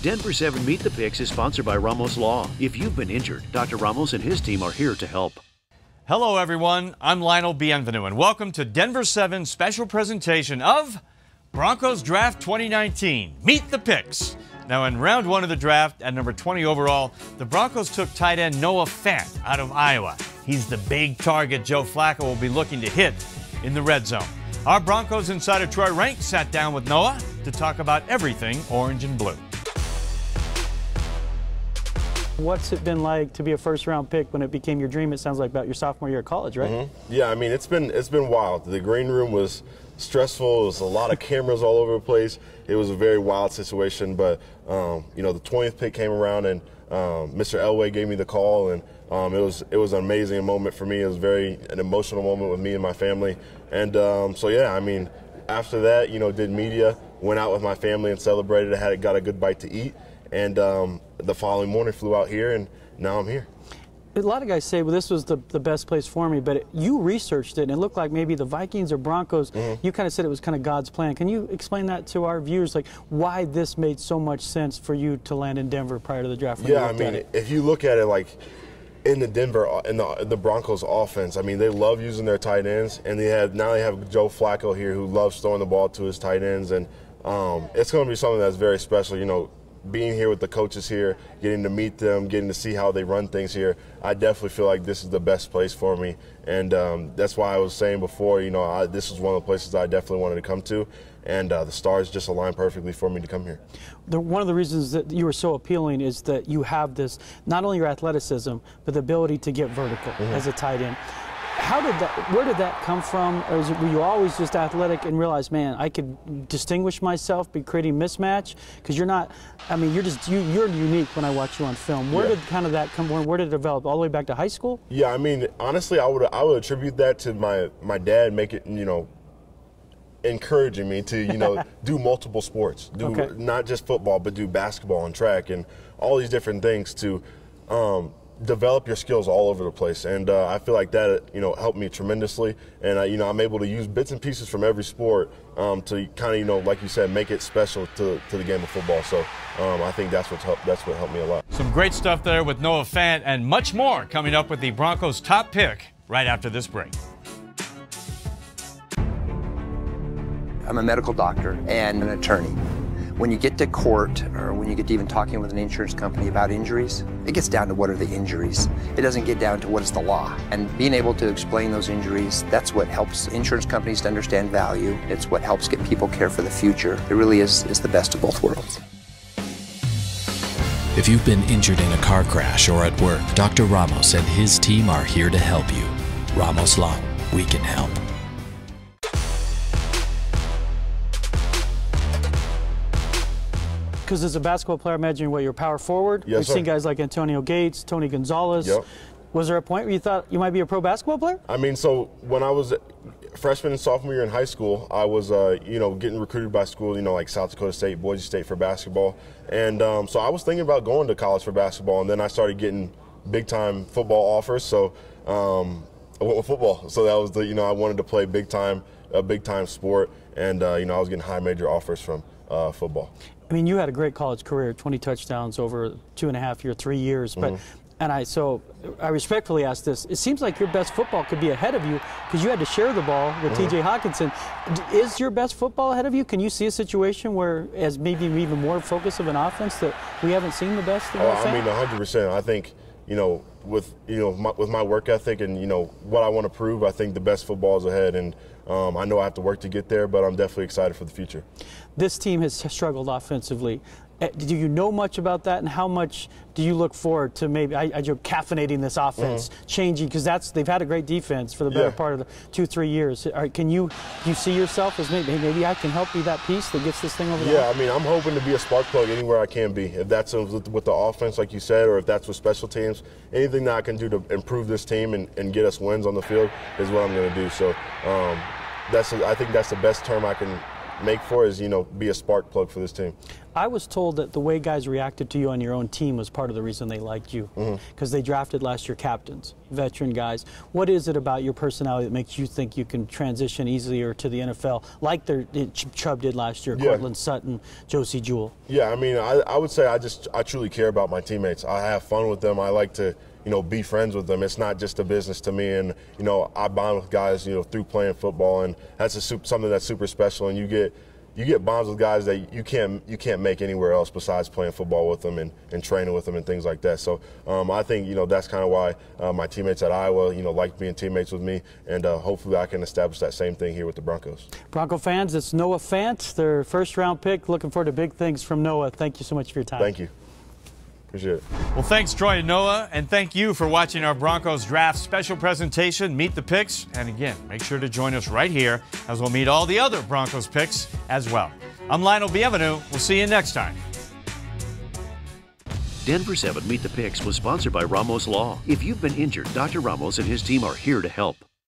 Denver 7 Meet the Picks is sponsored by Ramos Law. If you've been injured, Dr. Ramos and his team are here to help. Hello, everyone. I'm Lionel Bienvenu, and welcome to Denver 7's special presentation of Broncos Draft 2019. Meet the Picks. Now, in round one of the draft, at number 20 overall, the Broncos took tight end Noah Fant out of Iowa. He's the big target Joe Flacco will be looking to hit in the red zone. Our Broncos insider Troy Renck sat down with Noah to talk about everything orange and blue. What's it been like to be a first-round pick when it became your dream? It sounds like about your sophomore year of college, right? Mm-hmm. Yeah, I mean, it's been wild. The green room was stressful. It was a lot of cameras all over the place. It was a very wild situation, but you know, the 20th pick came around, and Mr. Elway gave me the call, and it was an amazing moment for me. It was an emotional moment with me and my family, and so yeah, I mean, after that, you know, did media, went out with my family and celebrated. Got a good bite to eat, and the following morning flew out here, and now I'm here. A lot of guys say, well, this was the best place for me, but you researched it, and it looked like maybe the Vikings or Broncos. You kind of said it was kind of God's plan. Can you explain that to our viewers, like why this made so much sense for you to land in Denver prior to the draft? Yeah, I mean, if you look at it like in the Broncos offense, I mean, they love using their tight ends, and now they have Joe Flacco here who loves throwing the ball to his tight ends, and it's going to be something that's very special, you know. Being here with the coaches here, getting to meet them, getting to see how they run things here, I definitely feel like this is the best place for me. And that's why I was saying before, you know, this is one of the places I definitely wanted to come to. And the stars just aligned perfectly for me to come here. One of the reasons that you were so appealing is that you have this, not only your athleticism, but the ability to get vertical as a tight end. Where did that come from? Or were you always just athletic and realized, man, I could distinguish myself, be creating mismatch? Because you're not, I mean, you're unique when I watch you on film. Where did kind of that come from? Where did it develop? All the way back to high school? Yeah, I mean, honestly, I would attribute that to my dad encouraging me to, you know, do multiple sports, not just football, but do basketball and track and all these different things to develop your skills all over the place, and I feel like that, you know, helped me tremendously. And you know, I'm able to use bits and pieces from every sport to kind of, you know, like you said, make it special to the game of football. So I think that's what helped me a lot. Some great stuff there with Noah Fant, and much more coming up with the Broncos' top pick right after this break. I'm a medical doctor and an attorney. When you get to court, or when you get to even talking with an insurance company about injuries, it gets down to what are the injuries. It doesn't get down to what is the law. And being able to explain those injuries, that's what helps insurance companies to understand value. It's what helps get people care for the future. It really is the best of both worlds. If you've been injured in a car crash or at work, Dr. Ramos and his team are here to help you. Ramos Law, we can help. Because as a basketball player, imagine you're power forward. Yes, We've seen guys like Antonio Gates, Tony Gonzalez. Yep. Was there a point where you thought you might be a pro basketball player? I mean, so when I was freshman and sophomore year in high school, I was, you know, getting recruited by school, you know, like South Dakota State, Boise State for basketball. And so I was thinking about going to college for basketball, and then I started getting big-time football offers. So I went with football. So that was you know, I wanted to play a big-time sport, and, you know, I was getting high major offers from football. I mean, you had a great college career, 20 touchdowns over 2.5 years, 3 years. But so I respectfully ask this. It seems like your best football could be ahead of you because you had to share the ball with T.J. Hawkinson. Is your best football ahead of you? Can you see a situation where, as maybe even more focus of an offense, that we haven't seen the best of I mean, 100%. I think, you know, with my work ethic and, you know, what I want to prove, I think the best football is ahead. And I know I have to work to get there, but I'm definitely excited for the future. This team has struggled offensively. Do you know much about that, and how much do you look forward to maybe, I joke, caffeinating this offense, changing, because they've had a great defense for the better part of the 2-3 years. Do you see yourself as maybe I can help be that piece that gets this thing over the line? I mean, I'm hoping to be a spark plug anywhere I can be. If that's with the offense, like you said, or if that's with special teams, anything that I can do to improve this team and get us wins on the field is what I'm going to do. So I think that's the best term I can make for is, you know, be a spark plug for this team. I was told that the way guys reacted to you on your own team was part of the reason they liked you, because they drafted last year captains, veteran guys. What is it about your personality that makes you think you can transition easier to the NFL, like Chubb did last year, Cortland Sutton, Josie Jewell? Yeah, I mean, I would say I truly care about my teammates. I have fun with them. I like to, be friends with them. It's not just a business to me, and I bond with guys, through playing football, and that's something that's super special. And you get bonds with guys that you can't make anywhere else besides playing football with them and training with them and things like that. So I think that's kind of why my teammates at Iowa like being teammates with me, and hopefully I can establish that same thing here with the Broncos. Bronco fans, it's Noah Fant, their first-round pick. Looking forward to big things from Noah. Thank you so much for your time. Thank you. Appreciate it. Well, thanks, Troy and Noah, and thank you for watching our Broncos Draft special presentation, Meet the Picks. And again, make sure to join us right here as we'll meet all the other Broncos picks as well. I'm Lionel Bienvenu. We'll see you next time. Denver 7 Meet the Picks was sponsored by Ramos Law. If you've been injured, Dr. Ramos and his team are here to help.